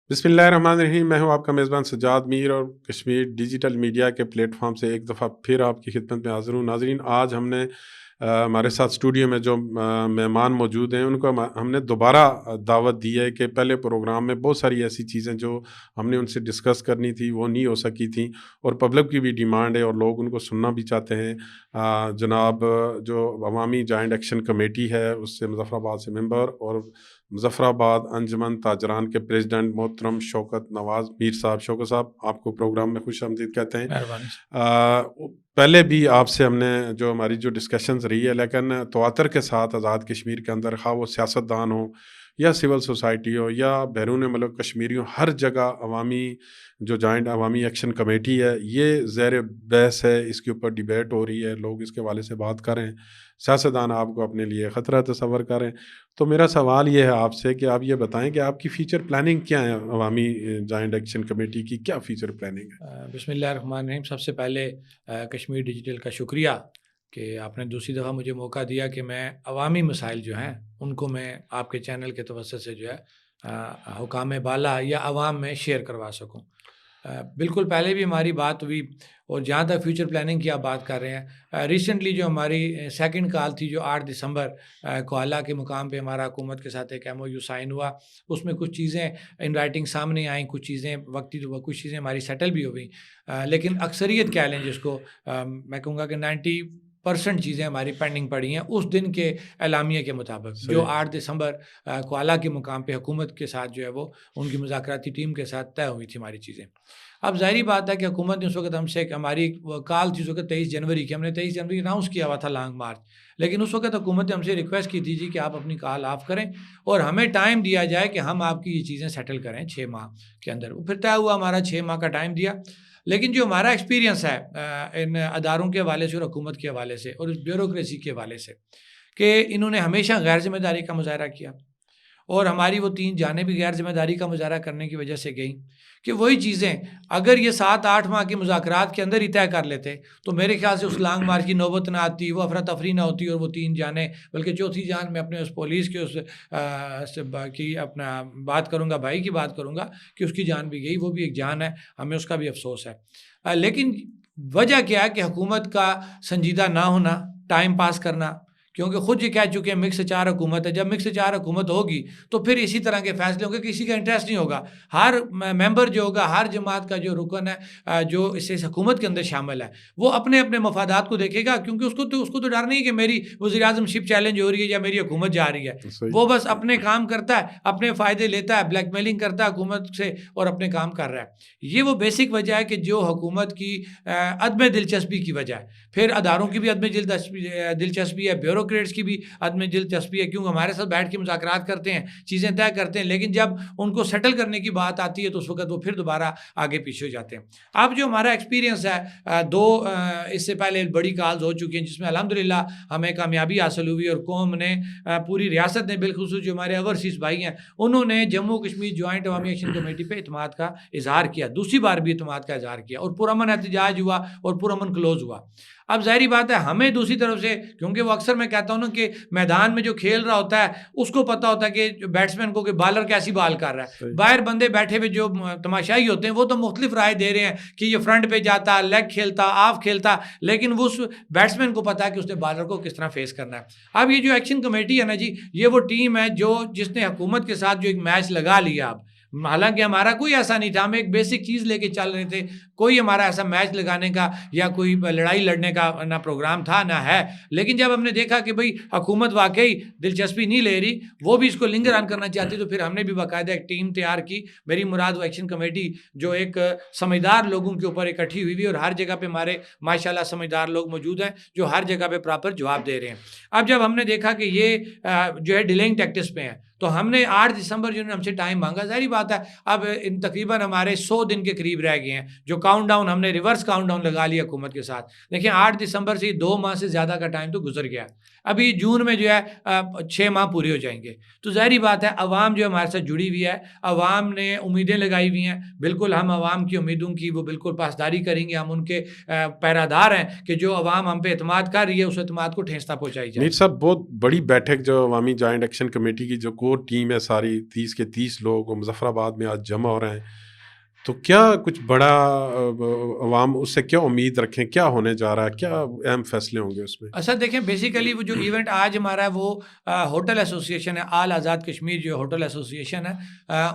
بسم اللہ الرحمن الرحیم، میں ہوں آپ کا میزبان سجاد میر اور کشمیر ڈیجیٹل میڈیا کے پلیٹ فارم سے ایک دفعہ پھر آپ کی خدمت میں حاضر ہوں۔ ناظرین، آج ہم نے ہمارے ساتھ اسٹوڈیو میں جو مہمان موجود ہیں ان کو ہم نے دوبارہ دعوت دی ہے کہ پہلے پروگرام میں بہت ساری ایسی چیزیں جو ہم نے ان سے ڈسکس کرنی تھی وہ نہیں ہو سکی تھیں، اور پبلک کی بھی ڈیمانڈ ہے اور لوگ ان کو سننا بھی چاہتے ہیں۔ جناب جو عوامی جوائنٹ ایکشن کمیٹی ہے اس سے مظفر آباد سے ممبر، اور مظفر آباد انجمن تاجران کے پریزیڈنٹ محترم شوکت نواز میر صاحب، شوکت صاحب آپ کو پروگرام میں خوش آمدید کہتے ہیں۔ مہربانی۔ پہلے بھی آپ سے ہم نے جو ہماری جو ڈسکشنز رہی ہے، لیکن تواتر کے ساتھ آزاد کشمیر کے اندر خواہ وہ سیاستدان ہوں یا سول سوسائٹی ہو یا بیرون ملک کشمیری ہوں، ہر جگہ عوامی جو جوائنٹ عوامی ایکشن کمیٹی ہے یہ زیر بحث ہے، اس کے اوپر ڈیبیٹ ہو رہی ہے، لوگ اس کے حوالے سے بات کر رہے ہیں، سیاستدان آپ کو اپنے لیے خطرہ تصور کر رہے ہیں۔ تو میرا سوال یہ ہے آپ سے کہ آپ یہ بتائیں کہ آپ کی فیچر پلاننگ کیا ہے، عوامی جوائنٹ ایکشن کمیٹی کی کیا فیچر پلاننگ ہے؟ بسم اللہ الرحمن الرحیم۔ سب سے پہلے کشمیر ڈیجیٹل کا شکریہ کہ آپ نے دوسری دفعہ مجھے موقع دیا کہ میں عوامی مسائل جو ہیں ان کو میں آپ کے چینل کے توسط سے جو ہے حکام بالا یا عوام میں شیئر کروا سکوں۔ بالکل پہلے بھی ہماری بات ہوئی، اور جہاں تک فیوچر پلاننگ کی آپ بات کر رہے ہیں، ریسنٹلی جو ہماری سیکنڈ کال تھی جو 8 دسمبر کو اعلیٰ کے مقام پہ ہمارا حکومت کے ساتھ ایک MOU سائن ہوا، اس میں کچھ چیزیں ان رائٹنگ سامنے آئیں، کچھ چیزیں وقتی کچھ چیزیں ہماری سیٹل بھی ہو گئیں، لیکن اکثریت کہہ لیں جس کو، میں کہوں گا کہ 90% چیزیں ہماری پینڈنگ پڑی ہیں اس دن کے اعلامیے کے مطابق جو 8 دسمبر کو اعلیٰ کے مقام پہ حکومت کے ساتھ جو ہے وہ ان کی مذاکراتی ٹیم کے ساتھ طے ہوئی تھی ہماری چیزیں۔ اب ظاہری بات ہے کہ حکومت نے اس وقت ہم سے ہماری کال تھی اس وقت 23 جنوری کی، ہم نے 23 جنوری اناؤنس کیا ہوا تھا لانگ مارچ، لیکن اس وقت حکومت نے ہم سے ریکویسٹ کی تھی جی کہ آپ اپنی کال آف کریں اور ہمیں ٹائم دیا جائے کہ ہم آپ کی یہ چیزیں سیٹل کریں 6 ماہ کے اندر۔ پھر طے ہوا، ہمارا 6 ماہ کا ٹائم دیا، لیکن جو ہمارا ایکسپیرینس ہے ان اداروں کے حوالے سے اور حکومت کے حوالے سے اور اس بیوروکریسی کے حوالے سے کہ انہوں نے ہمیشہ غیر ذمہ داری کا مظاہرہ کیا، اور ہماری وہ 3 جانیں بھی غیر ذمہ داری کا مظاہرہ کرنے کی وجہ سے گئیں کہ وہی چیزیں اگر یہ 7-8 ماہ کے مذاکرات کے اندر ہی طے کر لیتے تو میرے خیال سے اس لانگ مارچ کی نوبت نہ آتی، وہ افراتفری نہ ہوتی، اور وہ 3 جانیں بلکہ چوتھی جان میں اپنے اس پولیس کے کی اپنا بات کروں گا، بھائی کی بات کروں گا کہ اس کی جان بھی گئی، وہ بھی ایک جان ہے، ہمیں اس کا بھی افسوس ہے۔ لیکن وجہ کیا ہے کہ حکومت کا سنجیدہ نہ ہونا، ٹائم پاس کرنا، کیونکہ خود یہ کہہ چکے ہیں مکس چار حکومت ہے، جب مکس چار حکومت ہوگی تو پھر اسی طرح کے فیصلے ہوں گے، کسی کا انٹرسٹ نہیں ہوگا، ہر ممبر جو ہوگا، ہر جماعت کا جو رکن ہے جو اس حکومت کے اندر شامل ہے وہ اپنے اپنے مفادات کو دیکھے گا، کیونکہ اس کو تو ڈر نہیں کہ میری وزیر اعظم شپ چیلنج ہو رہی ہے یا میری حکومت جا رہی ہے، وہ بس اپنے کام کرتا ہے، اپنے فائدے لیتا ہے، بلیک میلنگ کرتا ہے حکومت سے اور اپنے کام کر رہا ہے۔ یہ وہ بیسک وجہ ہے کہ جو حکومت کی عدم دلچسپی کی وجہ ہے، پھر اداروں کی بھی عدم دلچسپی ہے، بیوروکریٹس کی بھی عدم دلچسپی ہے، کیونکہ ہمارے ساتھ بیٹھ کے مذاکرات کرتے ہیں، چیزیں طے کرتے ہیں، لیکن جب ان کو سیٹل کرنے کی بات آتی ہے تو اس وقت وہ پھر دوبارہ آگے پیچھے ہو جاتے ہیں۔ اب جو ہمارا ایکسپیرینس ہے، 2 اس سے پہلے بڑی کالز ہو چکی ہیں جس میں الحمدللہ ہمیں کامیابی حاصل ہوئی، اور قوم نے، پوری ریاست نے، بالخصوص جو ہمارے اوورسیز بھائی ہیں انہوں نے جموں کشمیر جوائنٹ عوامی ایکشن کمیٹی پہ اعتماد کا اظہار کیا، دوسری بار بھی اعتماد کا اظہار کیا، اور پرامن احتجاج ہوا اور پرامن کلوز ہوا۔ اب ظاہری بات ہے ہمیں دوسری طرف سے، کیونکہ وہ اکثر میں کہتا ہوں نا کہ میدان میں جو کھیل رہا ہوتا ہے اس کو پتہ ہوتا ہے کہ بیٹسمین کو کہ بالر کیسی بال کر رہا ہے، باہر بندے بیٹھے ہوئے جو تماشائی ہوتے ہیں وہ تو مختلف رائے دے رہے ہیں کہ یہ فرنٹ پہ جاتا، لیگ کھیلتا، آف کھیلتا، لیکن وہ اس بیٹسمین کو پتا ہے کہ اس نے بالر کو کس طرح فیس کرنا ہے۔ اب یہ جو ایکشن کمیٹی ہے نا جی، یہ وہ ٹیم ہے جس نے حکومت کے ساتھ جو ایک میچ لگا لیا، اب حالانکہ ہمارا کوئی ایسا نہیں تھا، ہم ایک بیسک چیز لے کے چل رہے تھے، کوئی ہمارا ایسا میچ لگانے کا یا کوئی لڑائی لڑنے کا نہ پروگرام تھا نہ ہے، لیکن جب ہم نے دیکھا کہ بھئی حکومت واقعی دلچسپی نہیں لے رہی، وہ بھی اس کو لنگر آن کرنا چاہتی، تو پھر ہم نے بھی باقاعدہ ایک ٹیم تیار کی، میری مراد وہ ایکشن کمیٹی جو ایک سمجھدار لوگوں کے اوپر اکٹھی ہوئی اور ہر جگہ پہ ہمارے ماشاءاللہ سمجھدار لوگ موجود ہیں جو ہر جگہ پہ پراپر جواب دے رہے ہیں۔ اب جب ہم نے دیکھا کہ یہ جو ہے ڈیلنگ ٹیکٹس پہ ہیں، تو ہم نے 8 دسمبر جو ہم سے ٹائم مانگا، ظاہری بات ہے اب تقریباً ہمارے 100 دن کے قریب رہ گئے ہیں، جو کاؤنٹ ڈاؤن ہم نے ریورس کاؤنٹ ڈاؤن لگا لیا حکومت کے ساتھ، لیکن 8 دسمبر سے 2 ماہ سے زیادہ کا ٹائم تو گزر گیا، ابھی جون میں جو ہے 6 ماہ پورے ہو جائیں گے۔ تو ظاہری بات ہے عوام جو ہمارے ساتھ جڑی ہوئی ہے، عوام نے امیدیں لگائی ہوئی ہیں، بالکل ہم عوام کی امیدوں کی وہ بالکل پاسداری کریں گے، ہم ان کے پیرادار ہیں کہ جو عوام ہم پہ اعتماد کر رہی ہے اس اعتماد کو ٹھیس نہ پہنچائی جائے۔ میر صاحب، بہت بڑی بیٹھک جو عوامی جوائنٹ ایکشن کمیٹی کی جو وہ ٹیم ہے ساری 30 کے 30 لوگ وہ مظفر آباد میں آج جمع ہو رہے ہیں، تو کیا کچھ بڑا عوام اس سے کیا امید رکھیں، کیا ہونے جا رہا ہے، کیا اہم فیصلے ہوں گے اس میں؟ اچھا دیکھیں، بیسیکلی وہ جو ایونٹ آج ہمارا ہے وہ ہوٹل ایسوسیشن ہے، آل آزاد کشمیر جو ہوٹل ایسوسیشن ہے،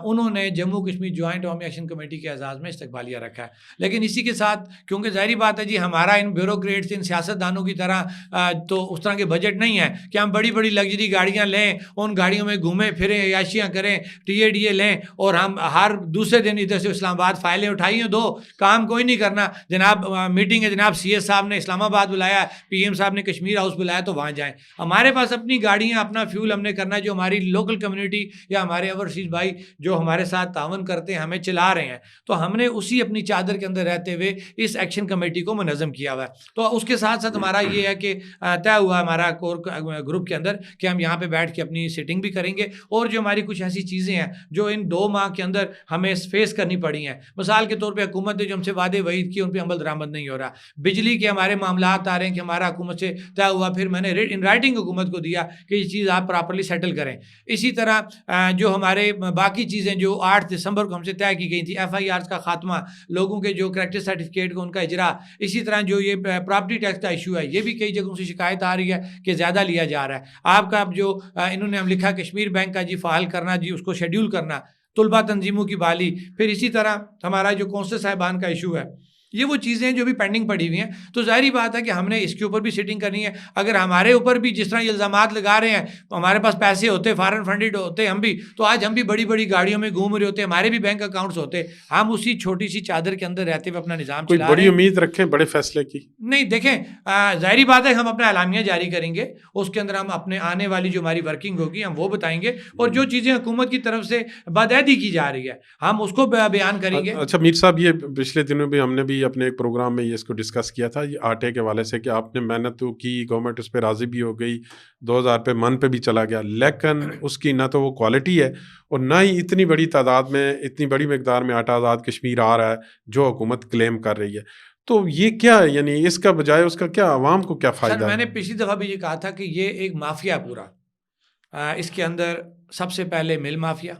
انہوں نے جموں کشمیر جوائنٹ عوامی ایکشن کمیٹی کے اعزاز میں استقبالیہ رکھا ہے. لیکن اسی کے ساتھ کیونکہ ظاہری بات ہے جی، ہمارا ان بیوروکریٹس ان سیاستدانوں کی طرح تو اس طرح کے بجٹ نہیں ہے کہ ہم بڑی بڑی لگژری گاڑیاں لیں، ان گاڑیوں میں گھومیں پھریں، عیاشیاں کریں، ٹی اے ڈی اے لیں اور ہم ہر دوسرے دن ادھر سے اسلام آباد فائلیں اٹھائیں، دو کام کوئی نہیں کرنا. جناب میٹنگ ہے، جناب سی ایس صاحب نے اسلام آباد بلایا، پی ایم صاحب نے کشمیر ہاؤس بلایا تو وہاں جائیں. ہمارے پاس اپنی گاڑیاں، اپنا فیول ہم نے کرنا ہے، جو ہماری لوکل کمیونٹی یا ہمارے اوورسیز بھائی جو ہمارے ساتھ تعاون کرتے ہیں ہمیں چلا رہے ہیں، تو ہم نے اسی اپنی چادر کے اندر رہتے ہوئے اس ایکشن کمیٹی کو منظم کیا ہوا ہے. تو اس کے ساتھ ساتھ ہمارا یہ ہے کہ طے ہوا ہمارا کور گروپ کے اندر کہ ہم یہاں پہ بیٹھ کے اپنی سیٹنگ بھی کریں گے، اور جو ہماری کچھ ایسی چیزیں ہیں جو ان 2 ماہ کے اندر ہمیں فیس کرنی پڑی ہیں. مثال کے طور پہ حکومت نے جو ہم سے وعدے وعید کیے ان پہ عمل درآمد نہیں ہو رہا. بجلی کے ہمارے معاملات آ رہے ہیں کہ ہمارا حکومت سے طے ہوا، پھر میں نے ان رائٹنگ حکومت کو دیا کہ یہ چیز آپ پراپرلی سیٹل کریں. اسی طرح جو ہمارے باقی چیزیں جو 8 دسمبر کو ہم سے طے کی گئی تھی، ایف آئی آرز کا خاتمہ، لوگوں کے جو کریکٹر سرٹیفکیٹ کو ان کا اجرا، اسی طرح جو یہ پراپرٹی ٹیکس کا ایشو ہے، یہ بھی کئی جگہوں سے شکایت آ رہی ہے کہ زیادہ لیا جا رہا ہے. آپ کا اب جو انہوں نے ہم لکھا کشمیر بینک کا جی فعال کرنا، جی اس کو شیڈیول کرنا، طلبہ تنظیموں کی بحالی، پھر اسی طرح ہمارا جو کونسل صاحبان کا ایشو ہے، یہ وہ چیزیں جو بھی پینڈنگ پڑی ہوئی ہیں. تو ظاہری بات ہے کہ ہم نے اس کے اوپر بھی سیٹنگ کرنی ہے. اگر ہمارے اوپر بھی جس طرح یہ الزامات لگا رہے ہیں، ہمارے پاس پیسے ہوتے، فارن فنڈڈ ہوتے ہم بھی، تو آج ہم بھی بڑی بڑی گاڑیوں میں گھوم رہے ہوتے، ہمارے بھی بینک اکاؤنٹس ہوتے. ہم اسی چھوٹی سی چادر کے اندر رہتے ہوئے اپنا نظام کوئی چلا رہے بڑی ہیں. امید رکھیں بڑے فیصلے کی؟ نہیں دیکھیں، ظاہری بات ہے ہم اپنا اعلامیہ جاری کریں گے، اس کے اندر ہم اپنے آنے والی جو ہماری ورکنگ ہوگی ہم وہ بتائیں گے، اور جو چیزیں حکومت کی طرف سے بدعہدی کی جا رہی ہے ہم اس کو بیان کریں گے. اچھا میر صاحب، یہ پچھلے دنوں بھی ہم نے بھی اپنے ایک پروگرام میں یہ اس کو ڈسکس کیا تھا، یہ آٹے کے حوالے سے، کہ آپ نے محنت تو کی، گورنمنٹ اس پہ راضی بھی ہو گئی، 2000 پہ من پہ بھی چلا گیا، لیکن اس کی نہ تو وہ کوالٹی ہے اور نہ ہی اتنی بڑی تعداد میں، اتنی بڑی مقدار میں آٹا آزاد کشمیر آ رہا ہے جو حکومت کلیم کر رہی ہے. تو یہ کیا، یعنی اس کا بجائے اس کا کیا عوام کو کیا فائدہ سر، میں نے ہے؟ پچھلی دفعہ بھی یہ کہا تھا کہ یہ ایک مافیا پورا، اس کے اندر سب سے پہلے مل مافیا،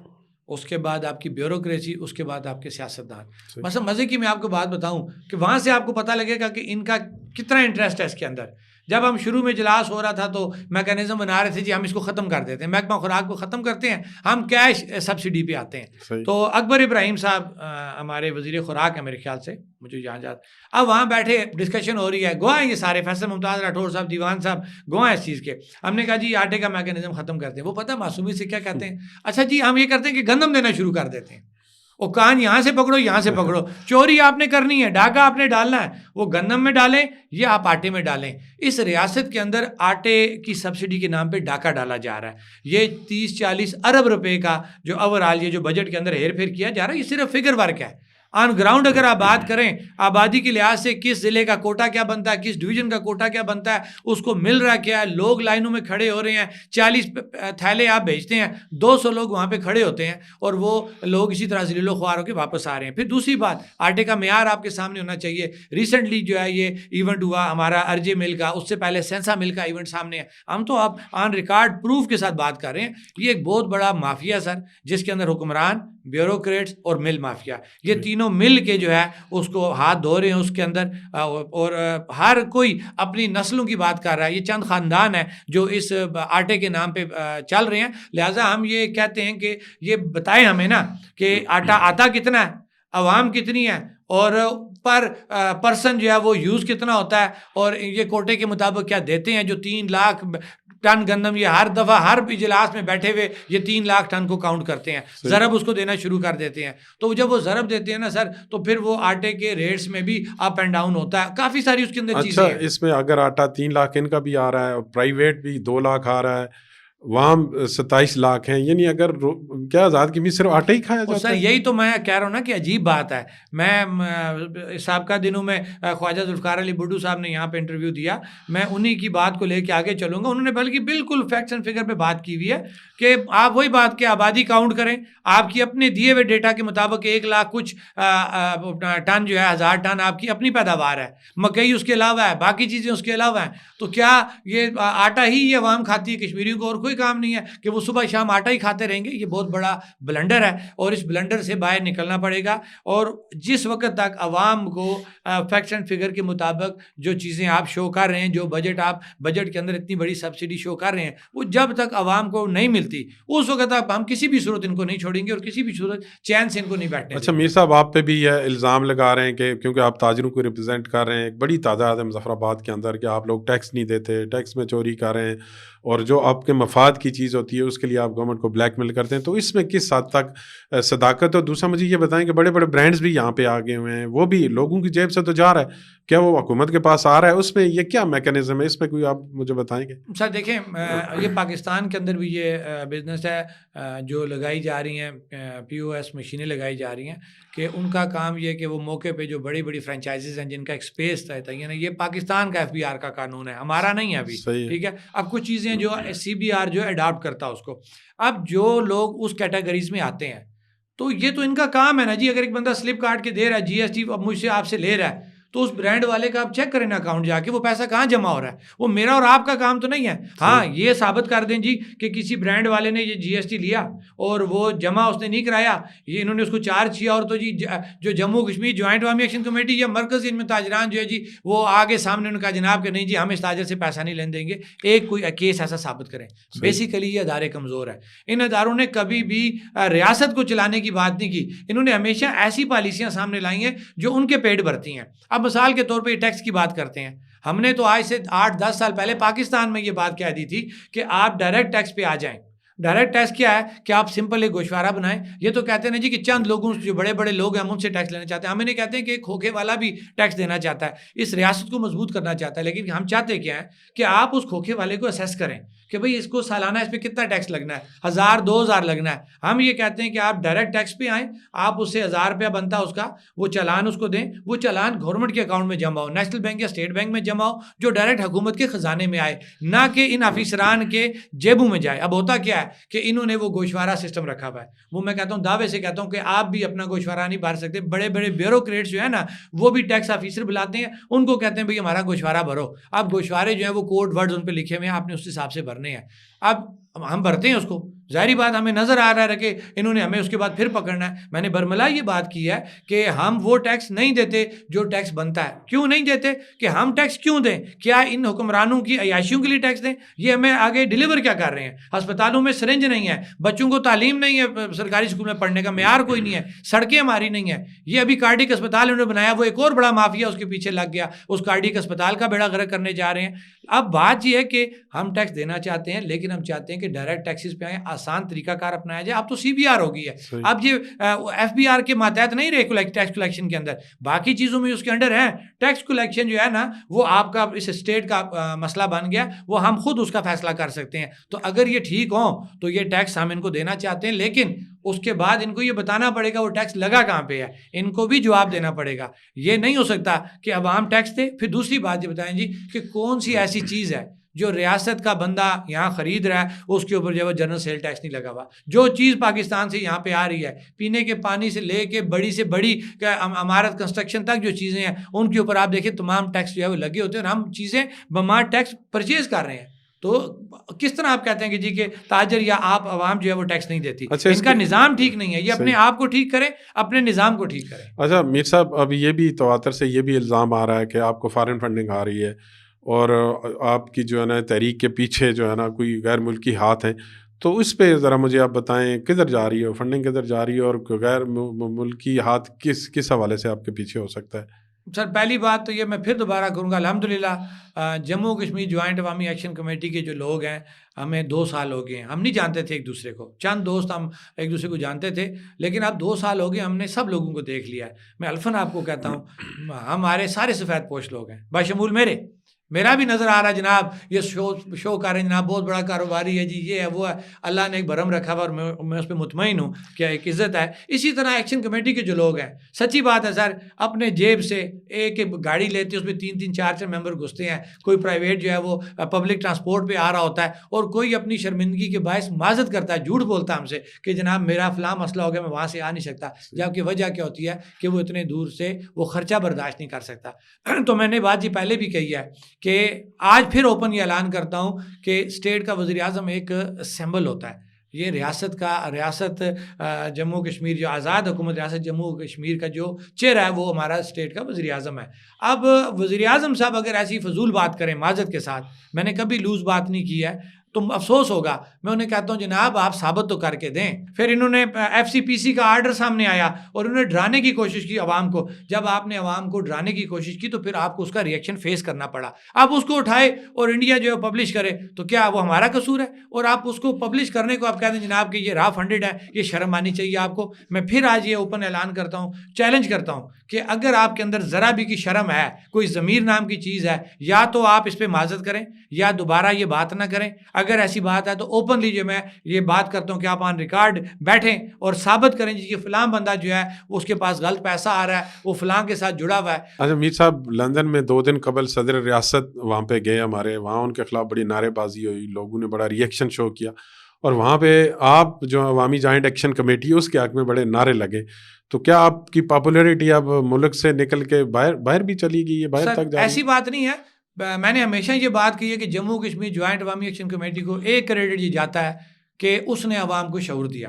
اس کے بعد آپ کی بیوروکریسی، اس کے بعد آپ کے سیاستدان. مثلا مزے کی میں آپ کو بات بتاؤں کہ وہاں سے آپ کو پتہ لگے گا کہ ان کا کتنا انٹرسٹ ہے اس کے اندر. جب ہم شروع میں اجلاس ہو رہا تھا تو میکینزم بنا رہے تھے جی ہم اس کو ختم کر دیتے ہیں، محکمہ خوراک کو ختم کرتے ہیں، ہم کیش سبسڈی پہ آتے ہیں. تو اکبر ابراہیم صاحب ہمارے وزیر خوراک ہیں میرے خیال سے، مجھے یہاں یاد، اب وہاں بیٹھے ڈسکشن ہو رہی ہے، گواہ ہیں یہ سارے، فیصل ممتاز راٹھور صاحب، دیوان صاحب گواہ ہیں اس چیز کے. ہم نے کہا جی آٹے کا میکینزم ختم کرتے ہیں. وہ پتہ معصومیت سے کیا کہتے ہیں، اچھا جی ہم یہ کرتے ہیں کہ گندم دینا شروع کر دیتے ہیں. وہ کان یہاں سے پکڑو، یہاں سے پکڑو، چوری آپ نے کرنی ہے، ڈاکہ آپ نے ڈالنا ہے، وہ گندم میں ڈالیں یا آپ آٹے میں ڈالیں. اس ریاست کے اندر آٹے کی سبسڈی کے نام پہ ڈاکہ ڈالا جا رہا ہے. یہ 30-40 ارب روپے کا جو اوورآل یہ جو بجٹ کے اندر ہیر پھیر کیا جا رہا ہے، یہ صرف فگر ورک ہے. آن گراؤنڈ اگر آپ بات کریں آبادی کے لحاظ سے کس ضلع کا کوٹا کیا بنتا ہے، کس ڈویژن کا کوٹا کیا بنتا ہے، اس کو مل رہا کیا ہے. لوگ لائنوں میں کھڑے ہو رہے ہیں، 40 تھیلے آپ بھیجتے ہیں، 200 لوگ وہاں پہ کھڑے ہوتے ہیں، اور وہ لوگ اسی طرح ذلیل و خوار ہو کے واپس آ رہے ہیں. پھر دوسری بات، آٹے کا معیار آپ کے سامنے ہونا چاہیے. ریسنٹلی جو ہے یہ ایونٹ ہوا ہمارا ارجے مل کا، اس سے پہلے سینسا مل کا ایونٹ سامنے ہے. ہم تو اب آن ریکارڈ پروف کے ساتھ بات کر رہے ہیں. یہ ایک بہت بڑا مافیا سر، جس کے اندر حکمران، بیوروکریٹس اور مل مافیا، یہ تینوں مل کے جو ہے اس کو ہاتھ دھو رہے ہیں اس کے اندر، اور ہر کوئی اپنی نسلوں کی بات کر رہا ہے. یہ چند خاندان ہیں جو اس آٹے کے نام پہ چل رہے ہیں. لہٰذا ہم یہ کہتے ہیں کہ یہ بتائیں ہمیں نا کہ آٹا آتا کتنا ہے، عوام کتنی ہے، اور پر پرسن جو ہے وہ یوز کتنا ہوتا ہے، اور یہ کوٹے کے مطابق کیا دیتے ہیں. جو 3 لاکھ ٹن گندم، یہ ہر دفعہ ہر اجلاس میں بیٹھے ہوئے یہ 3 لاکھ ٹن کو کاؤنٹ کرتے ہیں، ضرب اس کو دینا شروع کر دیتے ہیں. تو جب وہ ضرب دیتے ہیں نا سر، تو پھر وہ آٹے کے ریٹس میں بھی اپ اینڈ ڈاؤن ہوتا ہے. کافی ساری اس کے اندر چیزیں ہیں. اچھا، اس میں اگر آٹا 3 لاکھ ان کا بھی آ رہا ہے اور پرائیویٹ بھی 2 لاکھ آ رہا ہے، وہاں 27 لاکھ ہیں، یعنی اگر کیا آزاد کی بھی صرف آٹا ہی کھایا جاتا سر ہے؟ یہی تو میں کہہ رہا ہوں نا کہ عجیب بات ہے. میں سابقہ دنوں میں خواجہ ذوالفقار علی بھٹو صاحب نے یہاں پہ انٹرویو دیا، میں انہی کی بات کو لے کے آگے چلوں گا. انہوں نے بلکہ بالکل فیکٹس اینڈ فگر پہ بات کی ہوئی ہے کہ آپ وہی بات کہ آبادی کاؤنٹ کریں، آپ کی اپنے دیے ہوئے ڈیٹا کے مطابق 1 لاکھ کچھ ٹن جو ہے، 1000 ٹن آپ کی اپنی پیداوار ہے، مکئی اس کے علاوہ ہے، باقی چیزیں اس کے علاوہ ہیں. تو کیا یہ آٹا ہی یہ عوام کھاتی ہے کشمیریوں کو، اور کوئی کوئی کام نہیں ہے کہ وہ صبح شام آٹا ہی کھاتے رہیں گے. یہ بہت بڑا بلنڈر ہے اور اس بلنڈر سے باہر نکلنا پڑے گا. اور جس وقت تک عوام کو فیکٹس اینڈ فگر کے مطابق جو چیزیں آپ شو کر رہے ہیں, جو بجٹ کے اندر اتنی بڑی سبسڈی شو کر رہے ہیں, وہ جب تک عوام کو نہیں ملتی اس وقت تک ہم کسی بھی صورت ان کو نہیں چھوڑیں گے اور کسی بھی صورت چین سے ان کو نہیں بیٹھنے. اچھا میر صاحب, آپ پہ بھی یہ الزام لگا رہے ہیں کہ کیونکہ آپ تاجروں کو ریپرزینٹ کر رہے ہیں, ایک بڑی تعداد ہے مظفر آباد کے اندر, کہ آپ لوگ ٹیکس نہیں دیتے, ٹیکس میں چوری کر رہے ہیں, اور جو آپ کے مفاد کی چیز ہوتی ہے اس کے لیے آپ گورنمنٹ کو بلیک میل کرتے ہیں. تو اس میں کس حد تک صداقت ہے؟ دوسرا مجھے یہ بتائیں کہ بڑے بڑے برانڈز بھی یہاں پہ آگے ہوئے ہیں, وہ بھی لوگوں کی جیب سے تو جا رہا ہے, کیا وہ حکومت کے پاس آ رہا ہے؟ اس میں یہ کیا میکینزم ہے, اس میں کوئی آپ مجھے بتائیں گے؟ سر دیکھیں, یہ پاکستان کے اندر بھی یہ بزنس ہے جو لگائی جا رہی ہیں, POS مشینیں لگائی جا رہی ہیں, کہ ان کا کام یہ کہ وہ موقع پہ جو بڑی بڑی فرینچائزز ہیں جن کا ایک اسپیس طے ہے نا, یہ پاکستان کا FBR کا قانون ہے, ہمارا نہیں ہے ابھی, ٹھیک ہے. اب کچھ چیزیں جو CBR جو اڈاپٹ کرتا اس کو, اب جو لوگ اس کیٹیگریز میں آتے ہیں تو یہ تو ان کا کام ہے نا جی. اگر ایک بندہ سلپ کاٹ کے دے رہا ہے, GST اب مجھ سے آپ سے لے رہا ہے, تو اس برانڈ والے کا آپ چیک کریں نا اکاؤنٹ جا کے, وہ پیسہ کہاں جمع ہو رہا ہے. وہ میرا اور آپ کا کام تو نہیں ہے. ہاں یہ ثابت کر دیں جی کہ کسی برانڈ والے نے یہ GST لیا اور وہ جمع اس نے نہیں کرایا, یہ انہوں نے اس کو چارج کیا, اور تو جی جو جموں کشمیر جوائنٹ عوامی ایکشن کمیٹی یا مرکزی ان میں تاجران جو ہے جی وہ آگے سامنے ان کا جناب کہ نہیں جی ہم اس تاجر سے پیسہ نہیں لینے دیں گے, ایک کوئی کیس ایسا ثابت کریں. بیسیکلی یہ ادارے کمزور ہیں. ان اداروں نے کبھی بھی ریاست کو چلانے کی بات نہیں کی, انہوں نے ہمیشہ ایسی پالیسیاں سامنے لائی ہیں جو ان کے پیٹ بھرتی ہیں. اب مثال کے طور پہ ٹیکس کی بات کرتے ہیں, ہم نے تو آج سے 8-10 سال پہلے پاکستان میں یہ بات کہہ دی تھی کہ آپ ڈائریکٹ ٹیکس پہ آ جائیں. ڈائریکٹ ٹیکس کیا ہے کہ آپ سمپل ایک گوشوارہ بنائیں. یہ تو کہتے ہیں جی کہ چند لوگوں جو بڑے بڑے لوگ ہیں ہم ان سے ٹیکس لینا چاہتے ہیں. ہم انہیں کہتے ہیں کہ ایک کھوکھے والا بھی ٹیکس دینا چاہتا ہے, اس ریاست کو مضبوط کرنا چاہتا ہے, لیکن ہم چاہتے کیا ہے کہ آپ اس کھوکھے والے کو اسیس کریں کہ بھئی اس کو سالانہ اس پہ کتنا ٹیکس لگنا ہے, 1000-2000 لگنا ہے. ہم یہ کہتے ہیں کہ آپ ڈائریکٹ ٹیکس پہ آئیں, آپ اس سے 1000 روپیہ بنتا ہے اس کا, وہ چالان اس کو دیں, وہ چالان گورنمنٹ کے اکاؤنٹ میں جمع ہو, نیشنل بینک یا اسٹیٹ بینک میں جمع ہو, جو ڈائریکٹ حکومت کے خزانے میں آئے, نہ کہ ان افسران کے جیبوں میں جائے. اب ہوتا کیا ہے کہ انہوں نے وہ گوشوارہ سسٹم رکھا ہوا ہے, وہ میں کہتا ہوں دعوے سے کہتا ہوں کہ آپ بھی اپنا گوشوارہ نہیں بھر سکتے. بڑے بڑے بیوروکریٹس جو ہے نا وہ بھی ٹیکس آفیسر بلاتے ہیں, ان کو کہتے ہیں بھئی ہمارا گوشوارہ بھرو. اب گوشوارے جو ہیں وہ کوڈ ورڈز ان پہ لکھے ہوئے ہیں, آپ نے اس حساب سے بھرنے ہیں. اب ہم بھرتے ہیں اس کو, ظاہری بات ہمیں نظر آ رہا ہے کہ انہوں نے ہمیں اس کے بعد پھر پکڑنا ہے. میں نے برملا یہ بات کی ہے کہ ہم وہ ٹیکس نہیں دیتے جو ٹیکس بنتا ہے. کیوں نہیں دیتے کہ ہم ٹیکس کیوں دیں؟ کیا ان حکمرانوں کی عیاشیوں کے لیے ٹیکس دیں؟ یہ ہمیں آگے ڈیلیور کیا کر رہے ہیں؟ ہسپتالوں میں سرنج نہیں ہے, بچوں کو تعلیم نہیں ہے, سرکاری اسکول میں پڑھنے کا معیار کوئی نہیں ہے, سڑکیں ہماری نہیں ہیں. یہ ابھی کارڈک اسپتال انہوں نے بنایا, وہ ایک اور بڑا مافیا اس کے پیچھے لگ گیا, اس کارڈک اسپتال کا بیڑا غرق کرنے جا رہے ہیں. اب بات یہ ہے کہ ہم ٹیکس دینا چاہتے ہیں, لیکن ہم چاہتے ہیں کہ ڈائریکٹ ٹیکسز پہ آئیں, آسان طریقہ کار اپنایا جائے. اب تو CBR ہو گئی ہے, اب یہ FBR کے ماتحت نہیں رہے ٹیکس کلیکشن کے اندر, باقی چیزوں میں اس کے انڈر ہے. ٹیکس کلیکشن جو ہے نا وہ آپ کا اس اسٹیٹ کا مسئلہ بن گیا, وہ ہم خود اس کا فیصلہ کر سکتے ہیں. تو اگر یہ ٹھیک ہوں تو یہ ٹیکس ہم ان کو دینا چاہتے ہیں, لیکن اس کے بعد ان کو یہ بتانا پڑے گا وہ ٹیکس لگا کہاں پہ ہے, ان کو بھی جواب دینا پڑے گا. یہ نہیں ہو سکتا کہ عوام ٹیکس دے, پھر دوسری بات یہ بتائیں جی کہ کون سی ایسی چیز ہے جو ریاست کا بندہ یہاں خرید رہا ہے اس کے اوپر جو ہے جنرل سیل ٹیکس نہیں لگا ہوا. جو چیز پاکستان سے یہاں پہ آ رہی ہے, پینے کے پانی سے لے کے بڑی سے بڑی عمارت کنسٹرکشن تک جو چیزیں ہیں ان کے اوپر آپ دیکھیں تمام ٹیکس جو ہے وہ لگے ہوتے ہیں, اور ہم چیزیں بما ٹیکس پرچیز کر رہے ہیں. تو کس طرح آپ کہتے ہیں کہ جی کہ تاجر یا آپ عوام جو ہے وہ ٹیکس نہیں دیتی؟ ان کا نظام ٹھیک نہیں ہے, یہ اپنے آپ کو ٹھیک کریں, اپنے نظام کو ٹھیک کریں. اچھا میر صاحب, اب یہ بھی تواتر سے یہ بھی الزام آ رہا ہے کہ آپ کو فارن فنڈنگ آ رہی ہے, اور آپ کی جو ہے نا تحریک کے پیچھے جو ہے نا کوئی غیر ملکی ہاتھ ہیں. تو اس پہ ذرا مجھے آپ بتائیں کدھر جا رہی ہے فنڈنگ, کدھر جا رہی ہے, اور غیر ملکی ہاتھ کس حوالے سے آپ کے پیچھے ہو سکتا ہے؟ سر پہلی بات تو یہ میں پھر دوبارہ کروں گا, الحمدللہ جموں کشمیر جوائنٹ عوامی ایکشن کمیٹی کے جو لوگ ہیں, ہمیں 2 سال ہو گئے ہیں, ہم نہیں جانتے تھے ایک دوسرے کو, چند دوست ہم ایک دوسرے کو جانتے تھے, لیکن اب 2 سال ہو گئے ہم نے سب لوگوں کو دیکھ لیا ہے. میں الفن آپ کو کہتا ہوں, ہمارے سارے سفید پوش لوگ ہیں بشمول میرا بھی نظر آ رہا ہے جناب, یہ شو کر رہے ہیں جناب بہت بڑا کاروباری ہے جی, یہ ہے وہ ہے, اللہ نے ایک بھرم رکھا ہوا اور میں اس پہ مطمئن ہوں کہ ایک عزت ہے. اسی طرح ایکشن کمیٹی کے جو لوگ ہیں, سچی بات ہے سر, اپنے جیب سے ایک گاڑی لیتے اس میں 3-3 4-4 ممبر گھستے ہیں, کوئی پرائیویٹ جو ہے وہ پبلک ٹرانسپورٹ پہ آ رہا ہوتا ہے, اور کوئی اپنی شرمندگی کے باعث معذرت کرتا ہے, جھوٹ بولتا ہے ہم سے کہ جناب میرا فلاں مسئلہ ہو گیا میں وہاں سے آ نہیں سکتا, جبکہ وجہ کیا ہوتی ہے کہ وہ اتنے دور سے وہ خرچہ برداشت نہیں کر سکتا. تو میں نے بات جی پہلے بھی کہی ہے کہ آج پھر اوپن یہ اعلان کرتا ہوں کہ اسٹیٹ کا وزیر اعظم ایک سمبل ہوتا ہے. یہ ریاست جموں کشمیر جو آزاد حکومت ریاست جموں کشمیر کا جو چہرہ ہے وہ ہمارا اسٹیٹ کا وزیر اعظم ہے. اب وزیر اعظم صاحب اگر ایسی فضول بات کریں معذرت کے ساتھ, میں نے کبھی لوز بات نہیں کی ہے, تو افسوس ہوگا. میں انہیں کہتا ہوں جناب آپ ثابت تو کر کے دیں. پھر انہوں نے ایف سی پی سی کا آرڈر سامنے آیا اور انہوں نے ڈرانے کی کوشش کی عوام کو. جب آپ نے عوام کو ڈرانے کی کوشش کی تو پھر آپ کو اس کا ریئیکشن فیس کرنا پڑا. آپ اس کو اٹھائے اور انڈیا جو ہے پبلش کرے تو کیا وہ ہمارا قصور ہے؟ اور آپ اس کو پبلش کرنے کو آپ کہتے ہیں جناب کہ یہ را فنڈڈ ہے, یہ شرم آنی چاہیے آپ کو. میں پھر آج یہ اوپن اعلان کرتا ہوں, چیلنج کرتا ہوں کہ اگر آپ کے اندر ذرا بھی کی شرم ہے, کوئی ضمیر نام کی چیز ہے, یا تو آپ اس پہ معذرت کریں یا دوبارہ یہ بات نہ کریں. اگر ایسی بات ہے تو اوپنلی جو میں یہ بات کرتا ہوں کہ آپ آن ریکارڈ بیٹھیں اور ثابت کریں جی کہ فلاں بندہ جو ہے اس کے پاس غلط پیسہ آ رہا ہے, وہ فلاں کے ساتھ جڑا ہوا ہے. اچھا میر صاحب, لندن میں 2 دن قبل صدر ریاست وہاں پہ گئے ہمارے, وہاں ان کے خلاف بڑی نعرے بازی ہوئی, لوگوں نے بڑا ریئیکشن شو کیا, اور وہاں پہ آپ جو عوامی جوائنٹ ایکشن کمیٹی ہے اس کے حق میں بڑے نعرے لگے. تو کیا آپ کی پاپولیرٹی اب ملک سے نکل کے باہر بھی چلی گئی ہے, باہر تک جا رہی ہے؟ ایسی بات نہیں ہے. میں نے ہمیشہ یہ بات کی ہے کہ جموں کشمیر جوائنٹ عوامی ایکشن کمیٹی کو ایک کریڈٹ یہ جاتا ہے کہ اس نے عوام کو شعور دیا.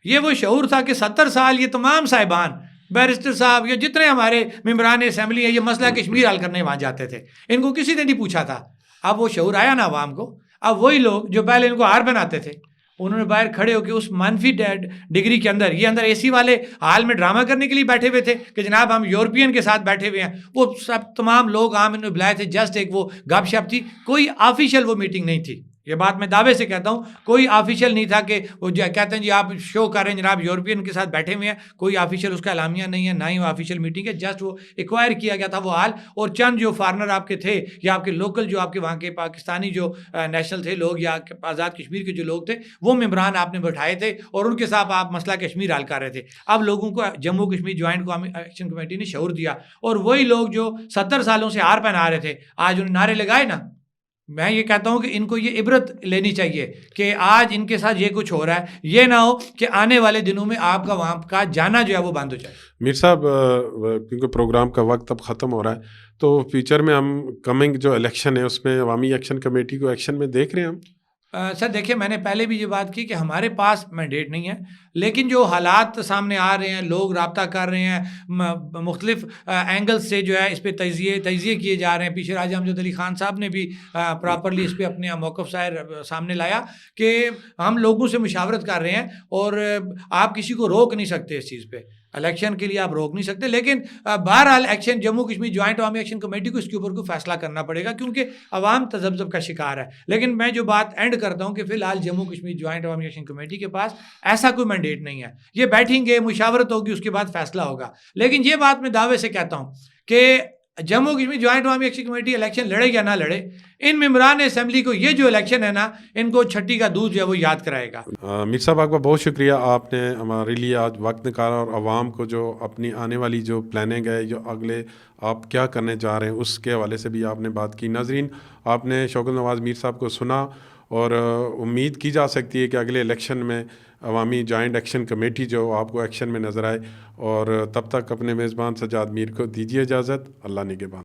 یہ وہ شعور تھا کہ 70 سال یہ تمام صاحبان, بیرسٹر صاحب یا جتنے ہمارے ممبران اسمبلی ہیں, یہ مسئلہ کشمیر حل کرنے وہاں جاتے تھے, ان کو کسی نے نہیں پوچھا تھا. اب وہ شعور آیا نا عوام کو. اب وہی لوگ جو پہلے ان کو ہار بناتے تھے, انہوں نے باہر کھڑے ہو کے اس منفی ڈگری کے اندر, یہ اندر اے سی والے حال میں ڈرامہ کرنے کے لیے بیٹھے ہوئے تھے کہ جناب ہم یورپین کے ساتھ بیٹھے ہوئے ہیں. وہ سب تمام لوگ عام انہوں نے بلائے تھے, جسٹ ایک وہ گپ شپ تھی, کوئی آفیشیل وہ میٹنگ نہیں تھی. یہ بات میں دعوے سے کہتا ہوں, کوئی آفیشیل نہیں تھا کہ وہ کہتے ہیں جی آپ شو کر رہے ہیں جناب یورپین کے ساتھ بیٹھے ہوئے ہیں. کوئی آفیشیل اس کا اعلامیہ نہیں ہے, نہ ہی وہ آفیشیل میٹنگ ہے, جسٹ وہ ایکوائر کیا گیا تھا وہ حال. اور چند جو فارنر آپ کے تھے یا آپ کے لوکل جو آپ کے وہاں کے پاکستانی جو نیشنل تھے لوگ یا آزاد کشمیر کے جو لوگ تھے, وہ ممبران آپ نے بٹھائے تھے اور ان کے ساتھ آپ مسئلہ کشمیر حل کر رہے تھے. اب لوگوں کو جموں کشمیر جوائنٹ عوامی ایکشن کمیٹی نے شعور دیا, اور وہی لوگ جو 70 سالوں سے ہار پہنا رہے تھے آج انہیں نعرے لگائے نا. میں یہ کہتا ہوں کہ ان کو یہ عبرت لینی چاہیے کہ آج ان کے ساتھ یہ کچھ ہو رہا ہے, یہ نہ ہو کہ آنے والے دنوں میں آپ کا وہاں کا جانا جو ہے وہ بند ہو جائے. میر صاحب, کیونکہ پروگرام کا وقت اب ختم ہو رہا ہے, تو فیوچر میں ہم کمنگ جو الیکشن ہے اس میں عوامی ایکشن کمیٹی کو ایکشن میں دیکھ رہے ہیں ہم؟ سر دیکھیے, میں نے پہلے بھی یہ بات کی کہ ہمارے پاس مینڈیٹ نہیں ہے, لیکن جو حالات سامنے آ رہے ہیں, لوگ رابطہ کر رہے ہیں, مختلف اینگل سے جو ہے اس پہ تجزیے کیے جا رہے ہیں. پیچھے راجہ امجد علی خان صاحب نے بھی پراپرلی اس پہ اپنے موقف سامنے لایا کہ ہم لوگوں سے مشاورت کر رہے ہیں, اور آپ کسی کو روک نہیں سکتے اس چیز پہ. الیکشن کے لیے آپ روک نہیں سکتے, لیکن بہرحال ایکشن جموں کشمیر جوائنٹ عوامی ایکشن کمیٹی کو اس کے اوپر کوئی فیصلہ کرنا پڑے گا, کیونکہ عوام تذبذب کا شکار ہے. لیکن میں جو بات اینڈ کرتا ہوں کہ فی الحال جموں کشمیر جوائنٹ عوامی ایکشن کمیٹی کے پاس ایسا کوئی مینڈیٹ نہیں ہے. یہ بیٹھیں گے, مشاورت ہوگی, اس کے بعد فیصلہ ہوگا. لیکن یہ بات میں دعوے سے کہتا ہوں کہ جموں کشمیر جوائنٹ عوامی ایکشن کمیٹی الیکشن لڑے یا نہ لڑے, ان ممبران اسمبلی کو یہ جو الیکشن ہے نا, ان کو چھٹی کا دودھ جو ہے وہ یاد کرائے گا. میر صاحب آپ کا بہت شکریہ, آپ نے ہمارے لیے آج وقت نکالا, اور عوام کو جو اپنی آنے والی جو پلاننگ ہے, جو اگلے آپ کیا کرنے جا رہے ہیں, اس کے حوالے سے بھی آپ نے بات کی. ناظرین, آپ نے شوکت نواز میر صاحب کو سنا, اور امید کی جا سکتی ہے کہ اگلے الیکشن میں عوامی جوائنٹ ایکشن کمیٹی جو آپ کو ایکشن میں نظر آئے. اور تب تک اپنے میزبان سجاد میر کو دیجیے اجازت. اللہ نگہبان.